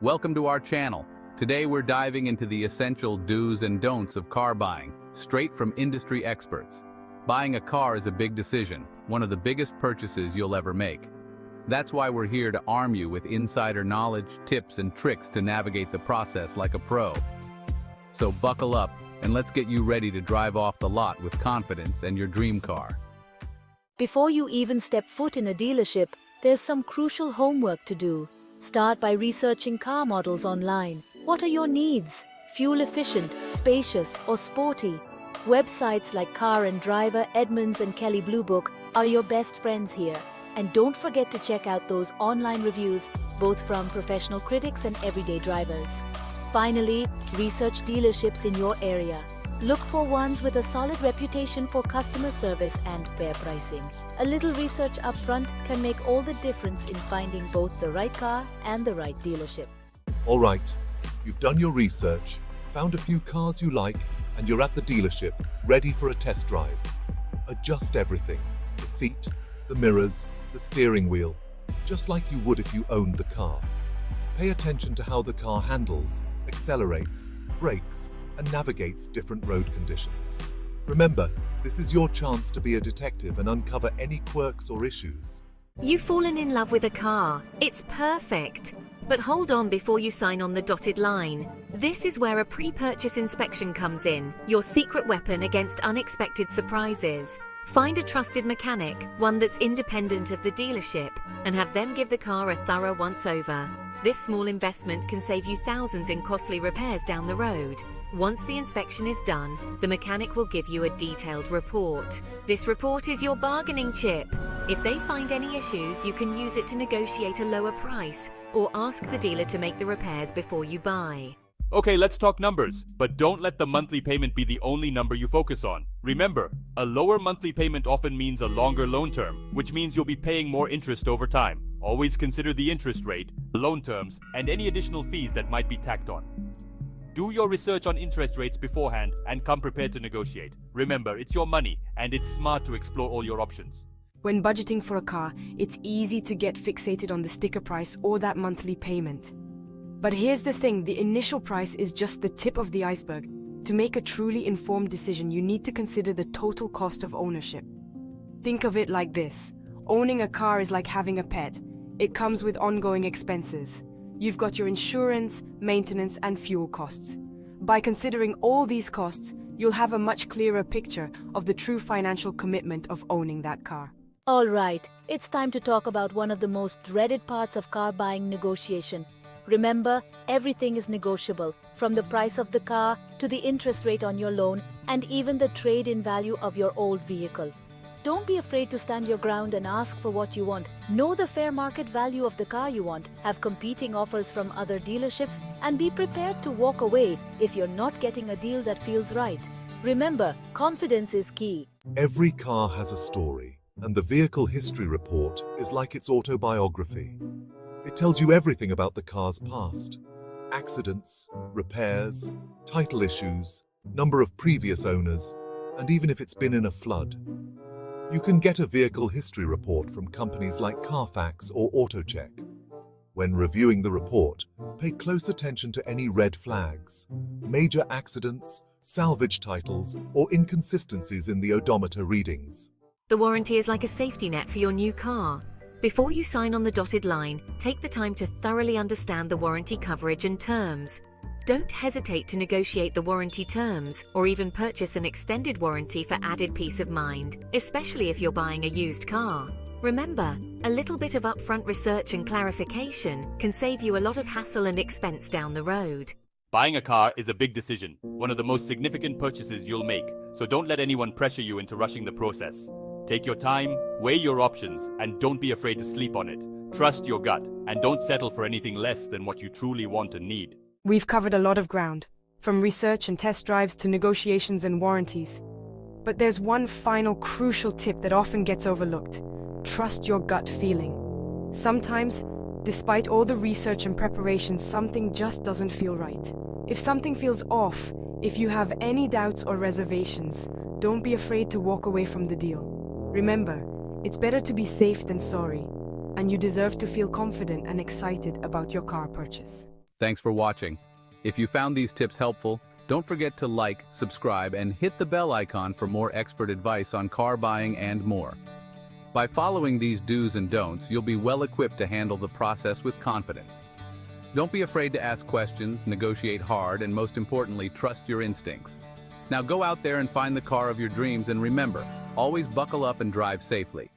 Welcome to our channel. Today we're diving into the essential do's and don'ts of car buying, straight from industry experts. Buying a car is a big decision, one of the biggest purchases you'll ever make. That's why we're here to arm you with insider knowledge, tips, and tricks to navigate the process like a pro. So buckle up, and let's get you ready to drive off the lot with confidence and your dream car. Before you even step foot in a dealership, there's some crucial homework to do. Start by researching car models online. What are your needs? Fuel efficient, spacious, or sporty? Websites like Car and Driver, Edmunds, and Kelley Blue Book are your best friends here. And don't forget to check out those online reviews, both from professional critics and everyday drivers. Finally, research dealerships in your area. Look for ones with a solid reputation for customer service and fair pricing. A little research up front can make all the difference in finding both the right car and the right dealership. All right, you've done your research, found a few cars you like, and you're at the dealership, ready for a test drive. Adjust everything: the seat, the mirrors, the steering wheel, just like you would if you owned the car. Pay attention to how the car handles, accelerates, brakes, and navigates different road conditions. Remember, this is your chance to be a detective and uncover any quirks or issues. You've fallen in love with a car. It's perfect. But hold on before you sign on the dotted line. This is where a pre-purchase inspection comes in, your secret weapon against unexpected surprises. Find a trusted mechanic, one that's independent of the dealership, and have them give the car a thorough once-over. This small investment can save you thousands in costly repairs down the road. Once the inspection is done, the mechanic will give you a detailed report. This report is your bargaining chip. If they find any issues, you can use it to negotiate a lower price or ask the dealer to make the repairs before you buy. Okay, let's talk numbers, but don't let the monthly payment be the only number you focus on. Remember, a lower monthly payment often means a longer loan term, which means you'll be paying more interest over time. Always consider the interest rate, loan terms, and any additional fees that might be tacked on. Do your research on interest rates beforehand and come prepared to negotiate. Remember, it's your money, and it's smart to explore all your options. When budgeting for a car, it's easy to get fixated on the sticker price or that monthly payment. But here's the thing, the initial price is just the tip of the iceberg. To make a truly informed decision, you need to consider the total cost of ownership. Think of it like this. Owning a car is like having a pet. It comes with ongoing expenses. You've got your insurance, maintenance, and fuel costs. By considering all these costs, you'll have a much clearer picture of the true financial commitment of owning that car. All right, it's time to talk about one of the most dreaded parts of car buying: negotiation. Remember, everything is negotiable, from the price of the car to the interest rate on your loan and even the trade-in value of your old vehicle. Don't be afraid to stand your ground and ask for what you want. Know the fair market value of the car you want, have competing offers from other dealerships, and be prepared to walk away if you're not getting a deal that feels right. Remember, confidence is key. Every car has a story, and the vehicle history report is like its autobiography. It tells you everything about the car's past: accidents, repairs, title issues, number of previous owners, and even if it's been in a flood. You can get a vehicle history report from companies like Carfax or AutoCheck. When reviewing the report, pay close attention to any red flags, major accidents, salvage titles, or inconsistencies in the odometer readings. The warranty is like a safety net for your new car. Before you sign on the dotted line, take the time to thoroughly understand the warranty coverage and terms. Don't hesitate to negotiate the warranty terms or even purchase an extended warranty for added peace of mind, especially if you're buying a used car. Remember, a little bit of upfront research and clarification can save you a lot of hassle and expense down the road. Buying a car is a big decision, one of the most significant purchases you'll make, so don't let anyone pressure you into rushing the process. Take your time, weigh your options, and don't be afraid to sleep on it. Trust your gut, and don't settle for anything less than what you truly want and need. We've covered a lot of ground, from research and test drives to negotiations and warranties. But there's one final crucial tip that often gets overlooked. Trust your gut feeling. Sometimes, despite all the research and preparation, something just doesn't feel right. If something feels off, if you have any doubts or reservations, don't be afraid to walk away from the deal. Remember, it's better to be safe than sorry, and you deserve to feel confident and excited about your car purchase. Thanks for watching. If you found these tips helpful, don't forget to like, subscribe, and hit the bell icon for more expert advice on car buying and more. By following these do's and don'ts, you'll be well equipped to handle the process with confidence. Don't be afraid to ask questions, negotiate hard, and most importantly, trust your instincts. Now go out there and find the car of your dreams, and remember, always buckle up and drive safely.